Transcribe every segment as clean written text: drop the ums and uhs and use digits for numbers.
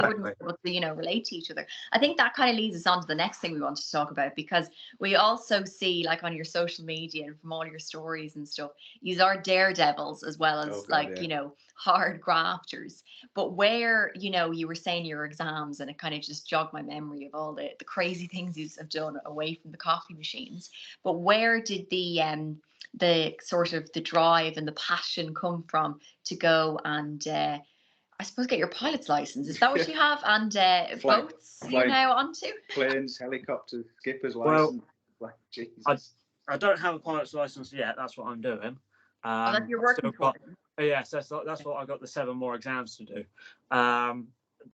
wouldn't be able to, relate to each other. I think that kind of leads us on to the next thing we wanted to talk about, because we also see, like, on your social media and from all your stories and stuff, you are daredevils as well as hard grafters. But where, you were saying your exams, and it kind of just jogged my memory of all the crazy things you have done away from the coffee machines. But where did the sort of the drive and the passion come from to go and I suppose get your pilot's license? Is that what you have? And boats you're now onto? Planes, helicopters, skipper's license. Well, I don't have a pilot's license yet. That's what I'm doing. That's you're working for. Yes, that's what I got the 7 more exams to do.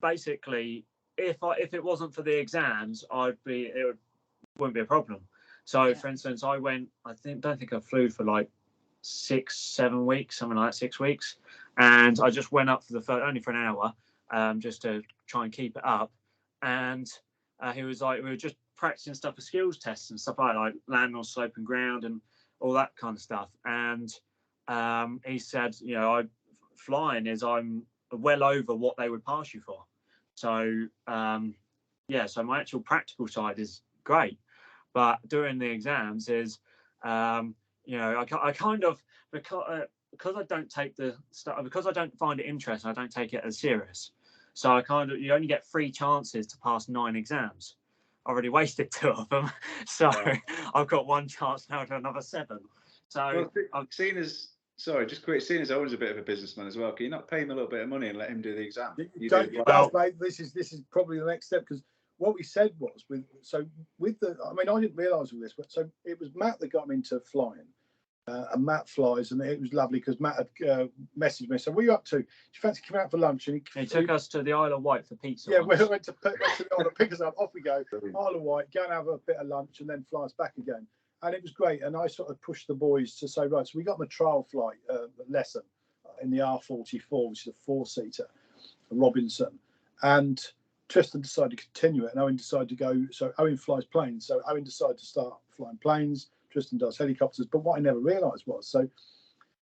Basically, if it wasn't for the exams, it wouldn't be a problem. So, for instance, I don't think I flew for like 6-7 weeks, something like that, 6 weeks, and I just went up for only for an hour, just to try and keep it up. And he was like, we were just practicing stuff for skills tests and stuff like landing on sloping ground and all that kind of stuff. And he said, flying is I'm well over what they would pass you for. So so my actual practical side is great, but doing the exams is I kind of because I don't take the stuff, because I don't find it interesting, I don't take it as serious. So you only get 3 chances to pass 9 exams. I already wasted 2 of them, so I've got 1 chance now to another 7. So seeing as Owen's a bit of a businessman as well, can you not pay him a little bit of money and let him do the exam? Mate, this is probably the next step, because what we said was I didn't realise all this, but so it was Matt that got me into flying, and Matt flies, and it was lovely because Matt had messaged me. So, what are you up to? Do you fancy coming out for lunch? And he took us to the Isle of Wight for pizza. Yeah, we went to the Isle of pick us up. Off we go, Isle of Wight, go and have a bit of lunch, and then fly us back again. And it was great. And I sort of pushed the boys to say, right, so we got my trial flight lesson in the R44, which is a 4-seater, Robinson, and Tristan decided to continue it, and Owen decided to go. So Owen flies planes. So Owen decided to start flying planes. Tristan does helicopters. But what I never realised was, so you've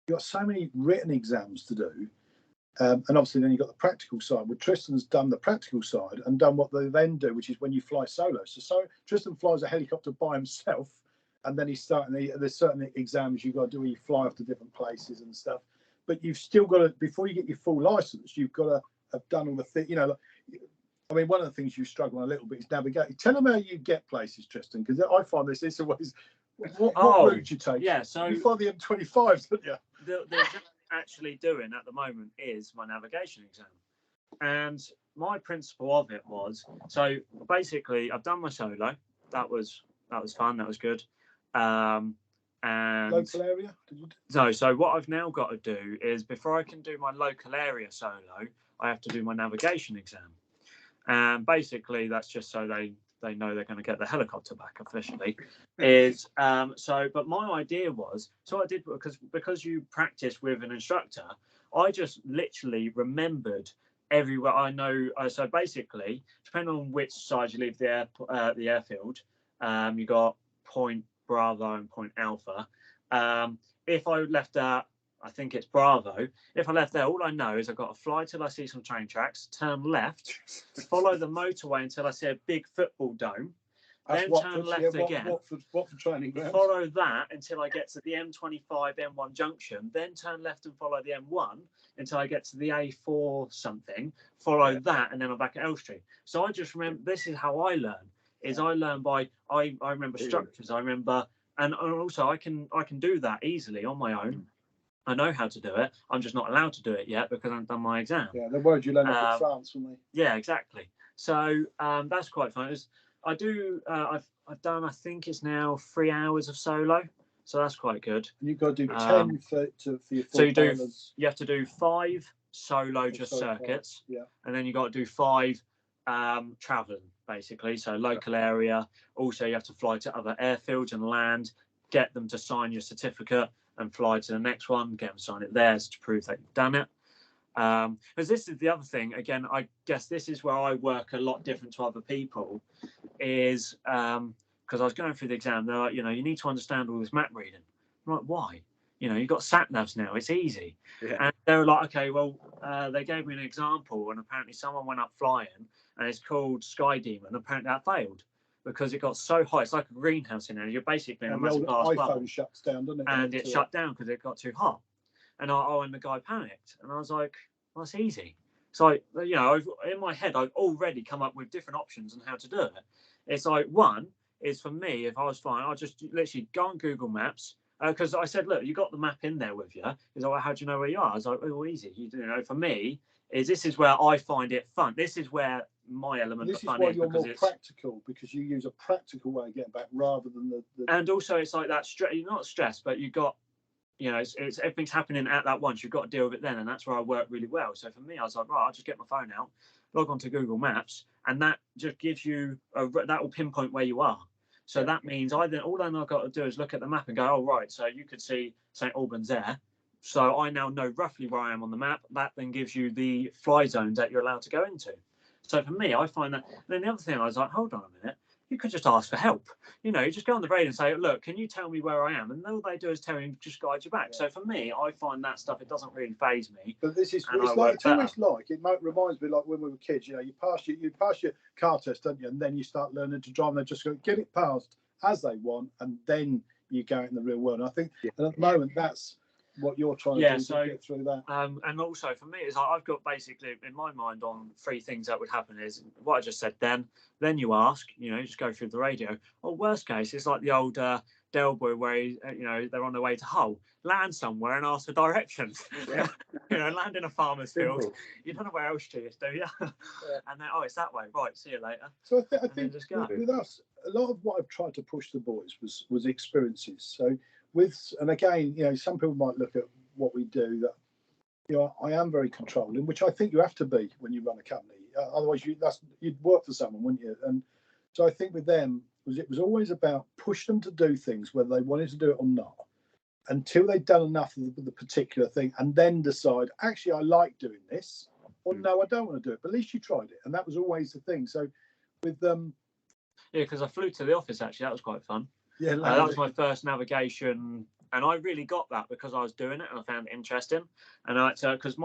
got so many written exams to do, and obviously then you've got the practical side. Well, Tristan's done the practical side and done what they then do, which is when you fly solo. So Tristan flies a helicopter by himself, and then he's starting. There's certain exams you've got to do where you fly off to different places and stuff. But you've still got to, before you get your full license, you've got to have done all the things. One of the things you struggle on a little bit is navigating. Tell them how you get places, Tristan, because I find this always. What route you take? Yeah, so you fly the M25s, don't you? The exam I'm actually doing at the moment is my navigation exam, and my principle of it was, so basically I've done my solo. That was fun. That was good. And local area? No, so what I've now got to do is, before I can do my local area solo, I have to do my navigation exam. And basically that's just so they know they're going to get the helicopter back officially. But my idea was, so I did, because you practice with an instructor, I just literally remembered everywhere I know. So basically, depending on which side you leave the airfield, you got Point Bravo and Point Alpha. If I left at, I think it's Bravo. If I left there, all I know is I've got to fly till I see some train tracks, turn left, follow the motorway until I see a big football dome, then turn left again. Watford training ground. Follow that until I get to the M25 M1 junction, then turn left and follow the M1 until I get to the A4 something. Follow that, and then I'm back at Elstree. So I just remember, this is how I learn. I learn by I remember structures. I remember, and also I can do that easily on my own. I know how to do it. I'm just not allowed to do it yet because I haven't done my exam. Yeah, the word you learn up in France, wouldn't they? Yeah, exactly. So that's quite fun. I've done, I think it's now 3 hours of solo, so that's quite good. And you've got to do 10 for your full. So you have to do 5 solo just circuits, and then you got to do 5 traveling basically. So local area. Also, you have to fly to other airfields and land, get them to sign your certificate, and fly to the next one, get them to sign it there to prove that you've done it. Because this is the other thing, again, I guess this is where I work a lot different to other people, is because I was going through the exam, they're like, you need to understand all this map reading. I'm like, why? You know, you've got sat navs now. It's easy. Yeah. And they were like, okay, well, they gave me an example, and apparently someone went up flying, and it's called Sky Demon. Apparently that failed because it got so hot. It's like a greenhouse in there. You're basically in a massive glass iPhone bubble, shuts down, doesn't it? and it shut down because it got too hot. And and the guy panicked, and I was like, well, that's easy. So, you know, in my head, I've already come up with different options on how to do it. It's like, one is for me, if I was flying, I'll just literally go on Google Maps. Because I said, look, you got the map in there with you. He's like, well, how do you know where you are? I was like, oh, easy. You know, for me, this is where I find it fun. This is where my element of fun is. This is why you're more practical, because you use a practical way of getting back rather than the... And also, it's like that, you're not stressed, but you've got, you know, it's everything's happening at that once. You've got to deal with it then, and that's where I work really well. So for me, I was like, right, I'll just get my phone out, log onto Google Maps, and that just gives you, that will pinpoint where you are. So that means all I've got to do is look at the map and go, oh, right, so you could see St. Albans there. So I now know roughly where I am on the map. That then gives you the fly zones that you're allowed to go into. So for me, I find that. And then the other thing, I was like, hold on a minute. You could just ask for help. You know, you just go on the radio and say, look, can you tell me where I am? And all they do is tell you, just guide you back. Yeah. So for me, I find that stuff, it doesn't really faze me. But this is, it's always like, it reminds me like when we were kids, you know, you pass your car test, don't you? And then you start learning to drive and they just go, get it passed as they want. And then you go out in the real world. And I think and at the moment, that's what you're trying to do to get through that. And also for me, it's like I've got basically in my mind on 3 things that would happen is what I just said then you ask, you know, just go through the radio. Or worst case, it's like the old Del Boy where you know, they're on their way to Hull, land somewhere and ask for directions. Yeah. You know, land in a farmer's field. You don't know where else to is, do you? Yeah. And then, it's that way. Right, see you later. So I think just go. With us, a lot of what I've tried to push the boys was experiences. So and again, you know, some people might look at what we do that, you know, I am very controlling, which I think you have to be when you run a company. Otherwise, you'd work for someone, wouldn't you? And so I think with them, it was always about push them to do things whether they wanted to do it or not, until they'd done enough of the particular thing, and then decide, actually, I like doing this, or no, I don't want to do it. But at least you tried it, and that was always the thing. So with them, because I flew to the office actually, that was quite fun. Yeah, that was my first navigation, and I really got that because I was doing it and I found it interesting. And because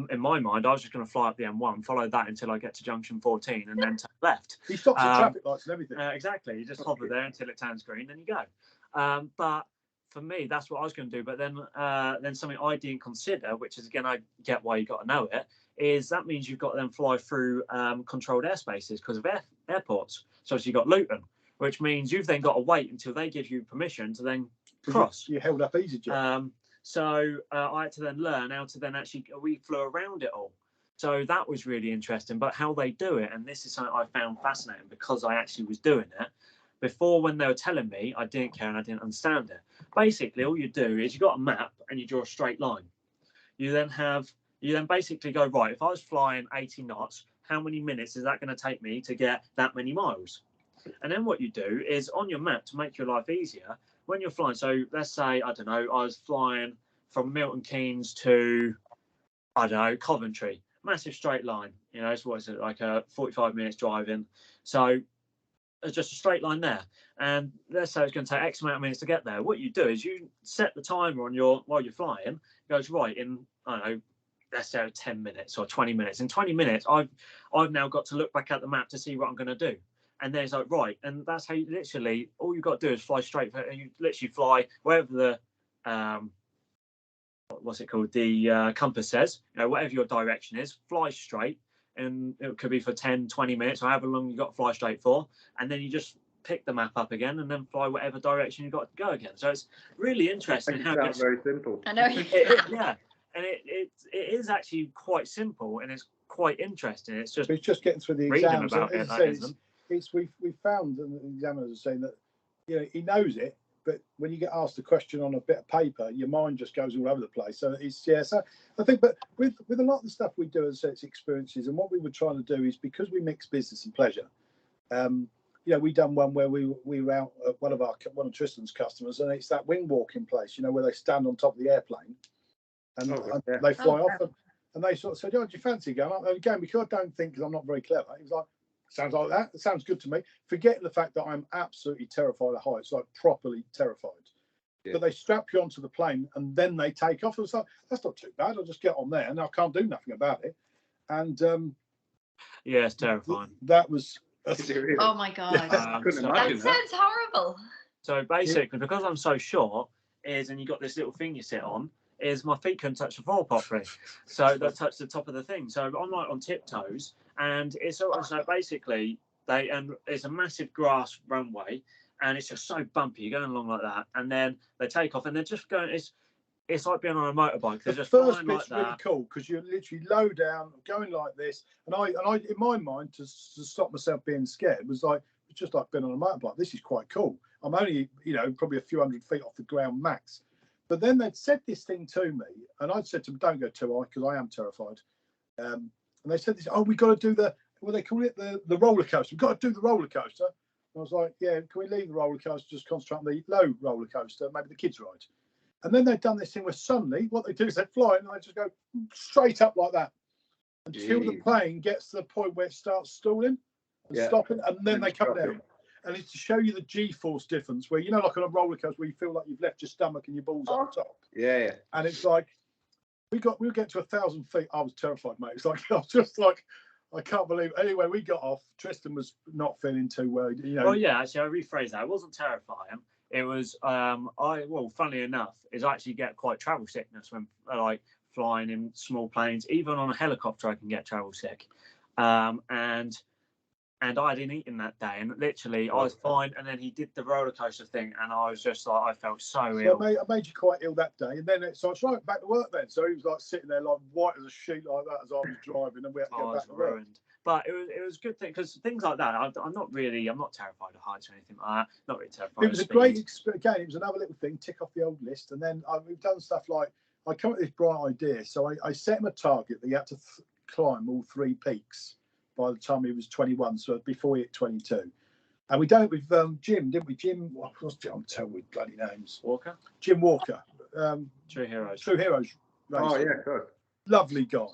in my mind, I was just going to fly up the M1, follow that until I get to junction 14, and then turn left. He stops at traffic lights and everything. Exactly, you just hover there until it turns green, then you go. But for me, that's what I was going to do. But then something I didn't consider, which is again, I get why you got to know it, is that means you've got to then fly through controlled airspaces because of airports. So you've got Luton, which means you've then got to wait until they give you permission to then cross. You held up EasyJet. So I had to then learn how to then we flew around it all. So that was really interesting. But how they do it, and this is something I found fascinating because I actually was doing it. Before, when they were telling me, I didn't care and I didn't understand it. Basically, all you do is you've got a map and you draw a straight line. You then basically go, right, if I was flying 80 knots, how many minutes is that going to take me to get that many miles? And then what you do is on your map, to make your life easier, when you're flying, so let's say, I don't know, I was flying from Milton Keynes to, I don't know, Coventry, massive straight line, you know, it's what is it, like a 45 minutes driving. So it's just a straight line there. And let's say it's going to take X amount of minutes to get there. What you do is you set the timer on while you're flying, it goes right in, I don't know, let's say 10 minutes or 20 minutes. In 20 minutes, I've now got to look back at the map to see what I'm going to do. And then it's like, right, and that's how you literally, all you've got to do is fly straight, and you literally fly wherever the, what's it called, the compass says, you know, whatever your direction is, fly straight, and it could be for 10, 20 minutes, or however long you've got to fly straight for, and then you just pick the map up again and then fly whatever direction you've got to go again. So it's really interesting how it's very simple. I know. Yeah, and it is actually quite simple, and it's quite interesting. It's just getting through the reading exams. about it. We found, and the examiners are saying that, you know, he knows it, but when you get asked a question on a bit of paper, your mind just goes all over the place. So so I think, but with a lot of the stuff we do, as I say, it's experiences, and what we were trying to do is, because we mix business and pleasure, you know, we done one where we were out at one of Tristan's customers, and it's that wing walking place, you know, where they stand on top of the airplane and they fly off, and they sort of said, "Oh, do you fancy going?" And again, because I don't think, because I'm not very clever, he was like, sounds like that. It sounds good to me. Forgetting the fact that I'm absolutely terrified of heights, like properly terrified. Yeah. But they strap you onto the plane and then they take off. I was like, that's not too bad. I'll just get on there and I can't do nothing about it. And Yeah, it's terrifying. that was. Is it really? Oh my God. I couldn't imagine That that. sounds horrible. So basically, because I'm so short, and you got this little thing you sit on, is my feet couldn't touch the floor properly. So they touch the top of the thing. So I'm like on tiptoes, and it's so basically it's a massive grass runway, and it's just so bumpy. You're going along like that, and then they take off, and they're just going. It's like being on a motorbike. They're The just first flying bit's like really that. cool because you're literally low down, going like this, and I in my mind to stop myself being scared was like it's just like being on a motorbike. This is quite cool. I'm only probably a few hundred feet off the ground max, but then they'd said this thing to me, and I'd said to them, "Don't go too high because I am terrified." And they said this, "Oh, we got to do what they call it, the roller coaster. We've got to do the roller coaster." And I was like, "Yeah, can we leave the roller coaster? Just concentrate on the low roller coaster, maybe the kids ride." And then they've done this thing where suddenly what they do is they fly and they just go straight up like that until the plane gets to the point where it starts stalling and stopping, and then they come down. And it's to show you the G-force difference where, like on a roller coaster where you feel like you've left your stomach and your balls up top. Yeah. And it's like, we'll get to 1,000 feet. I was terrified, mate. It's like, I was just like, I can't believe it. Anyway, we got off. Tristan was not feeling too well, Well, yeah, actually, I rephrase that. It wasn't terrifying. It was, funnily enough, is I actually get quite travel sickness when like flying in small planes. Even on a helicopter, I can get travel sick. And I hadn't eaten that day, and literally I was fine. And then he did the roller coaster thing, and I was just like, I felt so ill. I made you quite ill that day, and then so I was right back to work then. So he was like sitting there like white as a sheet like that as I was driving, and we had to go back to work. But it was a good thing because things like that, I'm not terrified of heights or anything like that. Not really terrified. It was a great experience. Again, it was another little thing, tick off the old list. And then we've done stuff like, I come up with this bright idea. So I set him a target that he had to climb all 3 peaks by the time he was 21, so before he hit 22. And we done it with Jim, didn't we? Jim, I'm terrible with bloody names. Walker? Jim Walker. True Heroes. True Heroes. Racing. Oh, yeah, good. Lovely guy.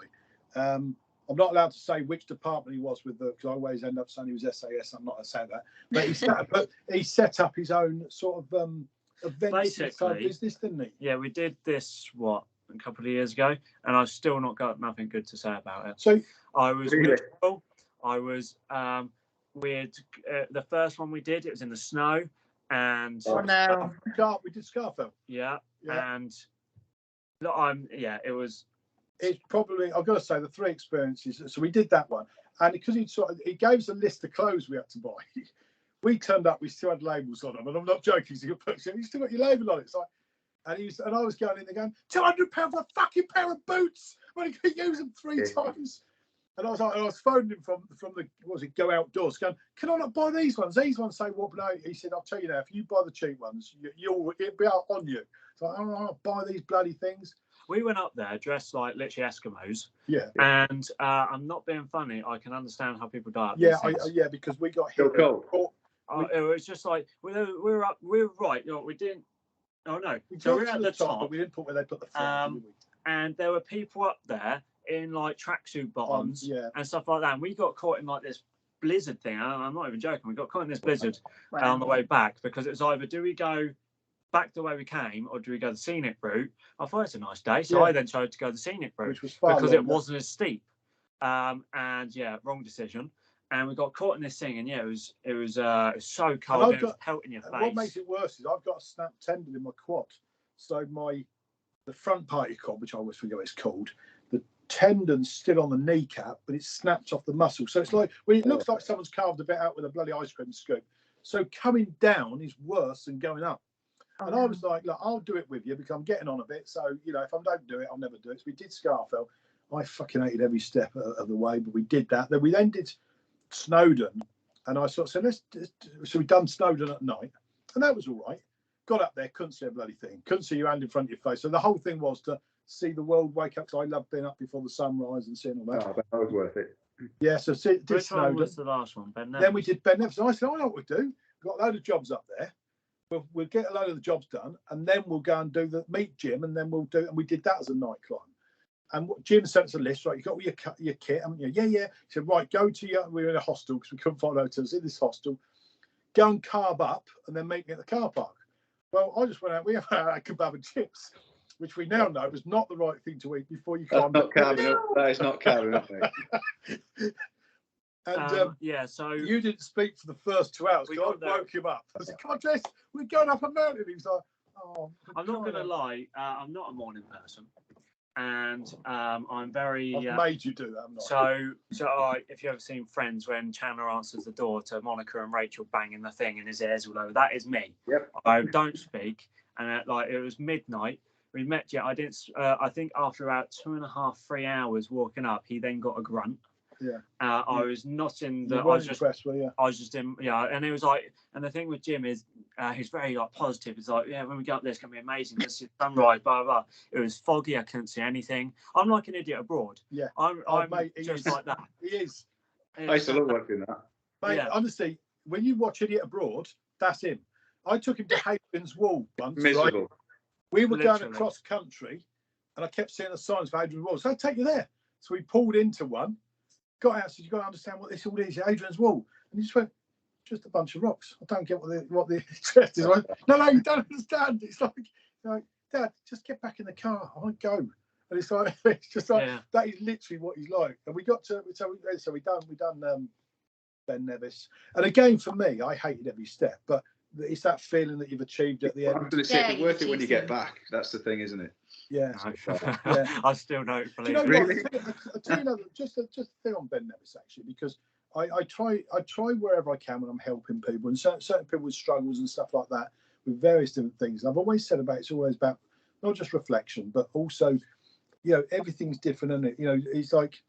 I'm not allowed to say which department he was with, because I always end up saying he was SAS. I'm not going to say that. But he set up his own sort of events business, didn't he? Yeah, we did this, a couple of years ago, and I've still not got nothing good to say about it. So I was really? miserable. I was the first one we did, it was in the snow, and we did Scarfell. Yeah. And it was. It's probably, I've got to say, the 3 experiences. So we did that one, and because he gave us a list of clothes we had to buy. We turned up, we still had labels on them, and I'm not joking. So you still got your label on it. It's like, and I was going in there going, £200 for a fucking pair of boots when he could use them 3 times. And I was phoning him from the Go Outdoors, going, can I not buy these ones? These ones say what? No, he said, I'll tell you now, if you buy the cheap ones, it'll be out on you. So I'll buy these bloody things. We went up there dressed like literally Eskimos. Yeah. And I'm not being funny. I can understand how people die. Yeah, because we got hit. It was just like we were up. We were right. We didn't. Oh no. So we were at the top, but we didn't put where they put the flag, did we? And there were people up there in like tracksuit bottoms and stuff like that. And we got caught in like this blizzard thing. I'm not even joking. We got caught in this blizzard on the way back because it was either do we go back the way we came or do we go the scenic route? I thought it's a nice day, so I then chose to go the scenic route, which was far because longer. it wasn't as steep. And wrong decision. And we got caught in this thing, and it was so cold, and it was pelting your face. What makes it worse is I've got a snapped tendon in my quad, so the front part of your quad, which I always forget what it's called, the tendon's still on the kneecap, but it's snapped off the muscle. So it's like it looks like someone's carved a bit out with a bloody ice cream scoop. So coming down is worse than going up. And I was like, look, I'll do it with you because I'm getting on a bit. So, if I don't do it, I'll never do it. So we did Scarfell. I fucking hated every step of the way, but we did that. Then we did Snowdon. And I sort of said, so we done Snowdon at night. And that was all right. Got up there, couldn't see a bloody thing. Couldn't see your hand in front of your face. So the whole thing was to see the world wake up. So I love being up before the sunrise and seeing all that. Oh, that was worth it. Yeah, so did Snowdon. Which was the last one? Ben Nevis? Then we did Ben Nevis. And I said, I know what we do. We've got a load of jobs up there. We'll get a load of the jobs done, and then we'll go and do the meet Jim, and then and we did that as a night climb. And what Jim sent us a list, right? You got your kit, haven't you? Yeah. He said, right, go to we were in a hostel because we couldn't find hotels in this hostel. Go and carb up, and then meet me at the car park. Well, I just went out. We had kebab and chips, which we now know was not the right thing to eat before you climbed. That's not carving up. That is not carving up, mate. And yeah, so you didn't speak for the first 2 hours. We I got there. woke him up. I said, "Come on, Jess, we're going up a mountain." He was like, "Oh, I'm not going to lie, I'm not a morning person, and I'm very. I've made you do that." I'm not. So if you've ever seen Friends, when Chandler answers the door to Monica and Rachel banging the thing and his ears all over, that is me. Yep. I don't speak, and it was midnight. We met yet. I didn't. I think after about 2.5, 3 hours walking up, he then got a grunt. Yeah. I was not in the. You weren't impressed, were you? I was just in. Yeah, and it was like, and the thing with Jim is, he's very like positive. It's like, yeah, when we get up there, it's gonna be amazing. Let's see sunrise, blah blah. It was foggy. I couldn't see anything. I'm like an idiot abroad. Yeah. I'm mate, just is. like that. He is. I used to love watching that. Mate, Yeah. honestly, when you watch Idiot Abroad, that's him. I took him to Hadrian's Wall once. Miserable. Right? We were going Literally. across country, and I kept seeing the signs for Hadrian's Wall. So I'd take you there. So we pulled into one, got out, said, "You got to understand what this all is, Hadrian's Wall." And he just went, "Just a bunch of rocks. I don't get what the interest is." I went, no, you don't understand. It's like, "Dad, just get back in the car. I won't go." And it's like, it's just like, that is literally what he's like. And we got to, so we done Ben Nevis. And again, for me, I hated every step, but it's that feeling that you've achieved at the end. I'm going to say, Yeah, it's worth it when you get something. back. That's the thing, isn't it? Yeah. No. I still don't Do believe you know it. Really? what? I tell you another, just a thing on Ben Nevis actually, because I try wherever I can when I'm helping people, and certain people with struggles and stuff like that, with various different things. And I've always said it's always about not just reflection, but also, everything's different, isn't it? It's like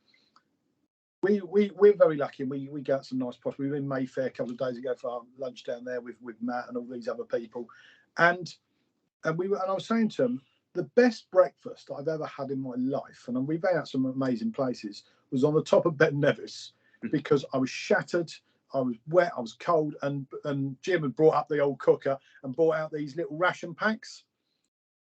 we're very lucky, and we get some nice posh. We were in Mayfair a couple of days ago for our lunch down there with Matt and all these other people, and I was saying to them, the best breakfast I've ever had in my life, and we've been out some amazing places, was on the top of Ben Nevis, because I was shattered, I was wet, I was cold, and Jim had brought up the old cooker and brought out these little ration packs,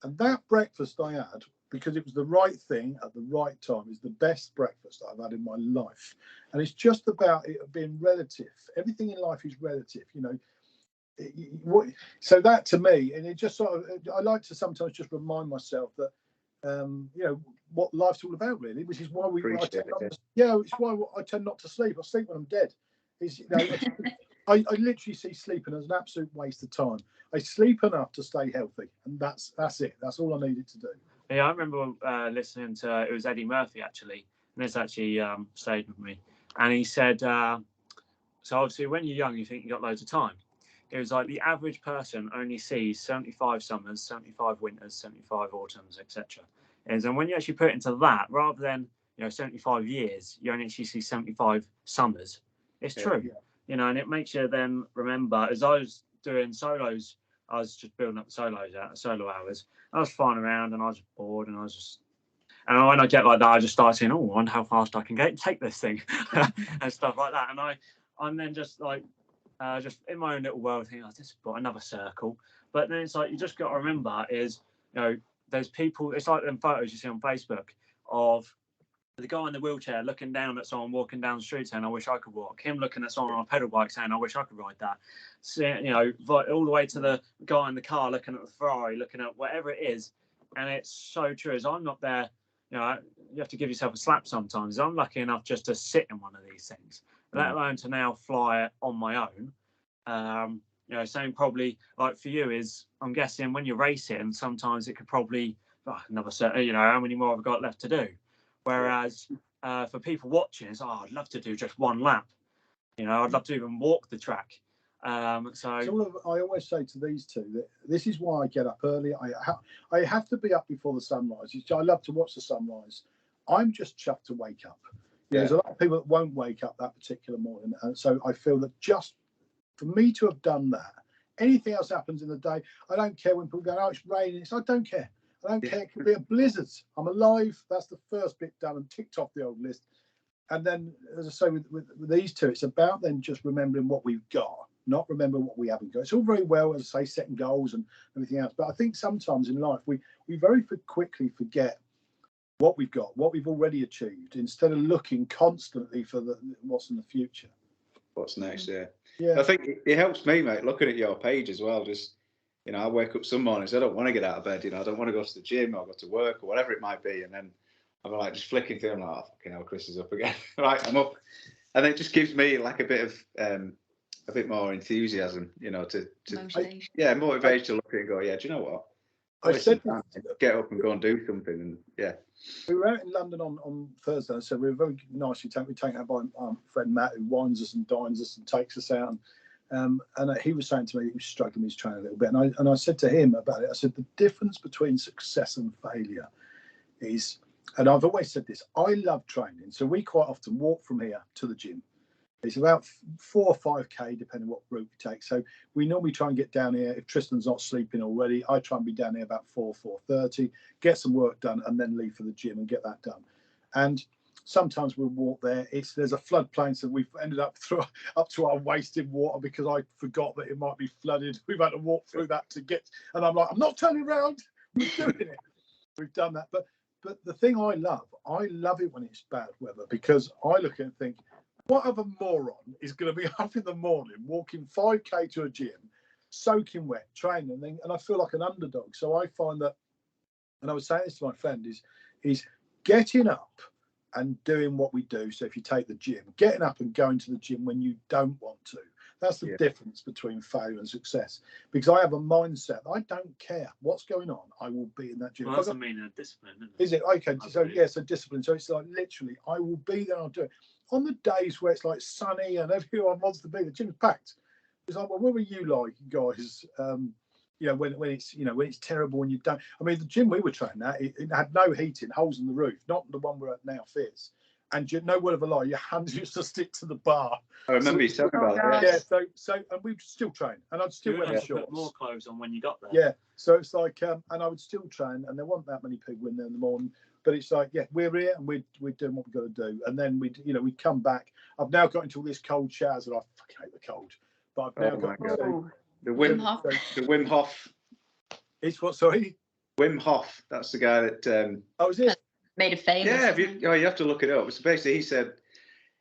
and that breakfast I had, because it was the right thing at the right time, is the best breakfast I've had in my life. And it's just about it being relative. Everything in life is relative, So that to me, and it just sort of, I like to sometimes just remind myself that, what life's all about, really, which is why it's why I tend not to sleep. I sleep when I'm dead. I literally see sleeping as an absolute waste of time. I sleep enough to stay healthy, and that's it. That's all I needed to do. Yeah, I remember listening to, it was Eddie Murphy actually, and this actually stayed with me. And he said, so obviously when you're young, you think you got loads of time. It was like the average person only sees 75 summers, 75 winters, 75 autumns, etc. And when you actually put it into that, rather than 75 years, you only actually see 75 summers. It's true, and it makes you then remember. As I was doing solos, I was just building up solo hours. I was flying around and I was bored, and and when I get like that, I just start saying, "Oh, I wonder how fast I can take this thing," and stuff like that. And I'm then just like, just in my own little world, thinking, "I just bought another circle." But then it's like, you just got to remember is, there's people. It's like them photos you see on Facebook of the guy in the wheelchair looking down at someone walking down the street saying, "I wish I could walk." Him looking at someone on a pedal bike saying, "I wish I could ride that." So, all the way to the guy in the car looking at the Ferrari, looking at whatever it is. And it's so true. As I'm not there, you have to give yourself a slap sometimes. I'm lucky enough just to sit in one of these things, let alone to now fly it on my own. Same probably like for you is, I'm guessing when you're racing, sometimes it could probably, another certain, how many more I've got left to do. Whereas for people watching, it's, I'd love to do just one lap. I'd love to even walk the track. I always say to these two that this is why I get up early. I have to be up before the sunrise. I love to watch the sunrise. I'm just chuffed to wake up. There's a lot of people that won't wake up that particular morning, and so I feel that just for me to have done that, anything else happens in the day, I don't care when people go, "Oh, it's raining." I don't care. I don't care. It could be a blizzard. I'm alive. That's the first bit done and ticked off the old list. And then, as I say, with these two, it's about then just remembering what we've got, not remember what we haven't got. It's all very well, as I say, setting goals and everything else. But I think sometimes in life, we very quickly forget what we've got, what we've already achieved, instead of looking constantly for what's in the future. What's next, Yeah. I think it helps me, mate, looking at your page as well. Just You know, I wake up some mornings, I don't want to get out of bed. You know, I don't want to go to the gym or go to work or whatever it might be. And then I'm like just flicking through. I'm like, oh, fucking hell, Chris is up again. Right, I'm up. And it just gives me like a bit more enthusiasm, you know, to motivation to look at it and go, yeah, do you know what? I said, get up and go and do something. And yeah, we were out in London on Thursday, so we were very nicely taken out by our friend Matt, who wines us and dines us and takes us out. And he was saying to me he was struggling with his training a little bit, and I said to him about it. I said the difference between success and failure is, and I've always said this, I love training, so we quite often walk from here to the gym. It's about 4 or 5k, depending what route we take. So we normally try and get down here. If Tristan's not sleeping already, I try and be down here about 4:30, get some work done, and then leave for the gym and get that done. And sometimes we'll walk there. There's a floodplain, so we've ended up up to our waist in water because I forgot that it might be flooded. We've had to walk through that to get. And I'm like, I'm not turning around. We're doing it. We've done that. But the thing I love it when it's bad weather, because I look at it and think, what other moron is going to be up in the morning, walking 5k to a gym, soaking wet, training, and I feel like an underdog. So I find that, and I was saying this to my friend, is getting up and doing what we do. So if you take the gym, getting up and going to the gym when you don't want to. That's the difference between failure and success. Because I have a mindset, I don't care what's going on, I will be in that gym. Well, that's a discipline, isn't it? Is it? Okay, so so discipline. So it's like literally, I will be there, I'll do it. On the days where it's like sunny and everyone wants to be, the gym's packed. It's like, well, what were you like, guys? You know, when it's terrible and you don't. I mean, the gym we were training at, it had no heating, holes in the roof, not the one we're at now, Fierce. And no word of a lie, your hands used to stick to the bar. I remember you talking about that. Yeah, so and we'd still train, and I'd still wear shorts. Put more clothes on when you got there. Yeah, so it's like, and I would still train, and there weren't that many people in there in the morning. But it's like, yeah, we're here and we're doing what we've got to do, and then we'd come back. I've now got into all this cold showers, and I fucking hate the cold. But I've now got the Wim Hof. It's what? Sorry, Wim Hof. That's the guy that. Oh, is it? Made it famous. Yeah, you have to look it up. So basically, he said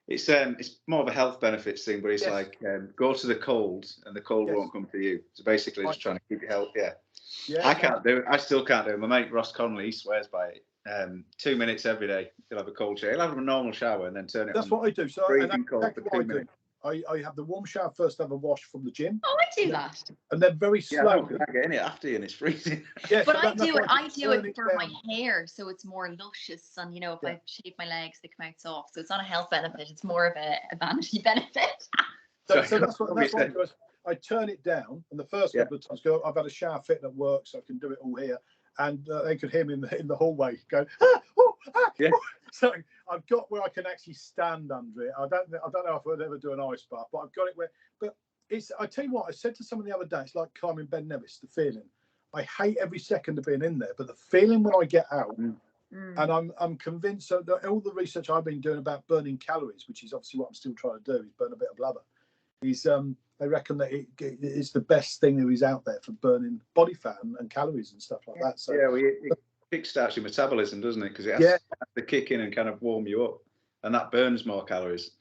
it's more of a health benefits thing, but it's like go to the cold and the cold won't come to you. So basically, just trying to keep your health. Yeah. I can't do it. I still can't do it. My mate Ross Connolly, he swears by it. 2 minutes every day. He'll have a cold shower. He'll have a normal shower and then turn it on. That's what I do. So freezing cold for 2 minutes. I have the warm shower first, have a wash from the gym. Oh, I do that. And then very slowly. I get in it after you and it's freezing. Yeah, but I do it for my hair, so it's more luscious. And you know, if I shave my legs, they come out soft. So it's not a health benefit; it's more of a vanity benefit. So that's what I do. I turn it down, and the first couple of times, I've had a shower fitting at work, so I can do it all here. And they could hear me in the hallway going, So I've got where I can actually stand under it. I don't know if I'd ever do an ice bath, but I've got it where. But it's. I tell you what, I said to someone the other day, it's like climbing Ben Nevis. The feeling. I hate every second of being in there, but the feeling when I get out, and I'm convinced that all the research I've been doing about burning calories, which is obviously what I'm still trying to do, is burn a bit of blubber. They reckon that it's the best thing that is out there for burning body fat and calories and stuff like that. So it kickstarts your metabolism, doesn't it? Because it has to kick in and kind of warm you up, and that burns more calories.